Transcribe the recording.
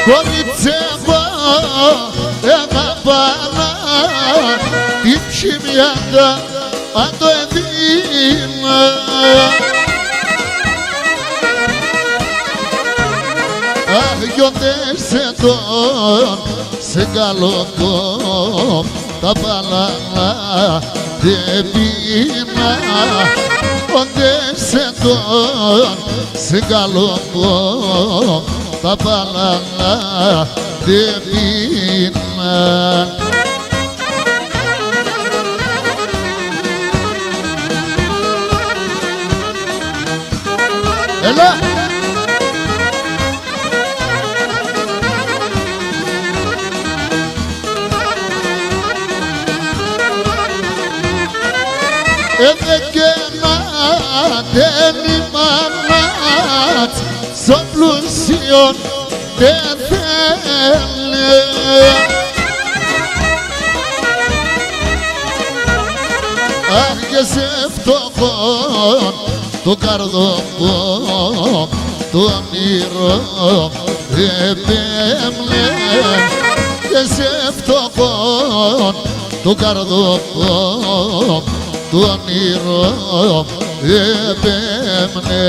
κοριτσεύω αγαπάνα την ψημιάντα αν το εδίνα. Αγιοντέσαι τον σε καλό το τα παλάνα δεν πίνα. Οντέσαι τον σε καλό το τα παλάνα δεν πίνα. Έλα! Εδεκέναντεν μανάτ στο πλούσιον δεν θέλει. Αχ και σε φτωχόν το καρδοπό το όνειρο επέμνε. Και σε φτωχόν το καρδοπό το όνειρο επέμνε.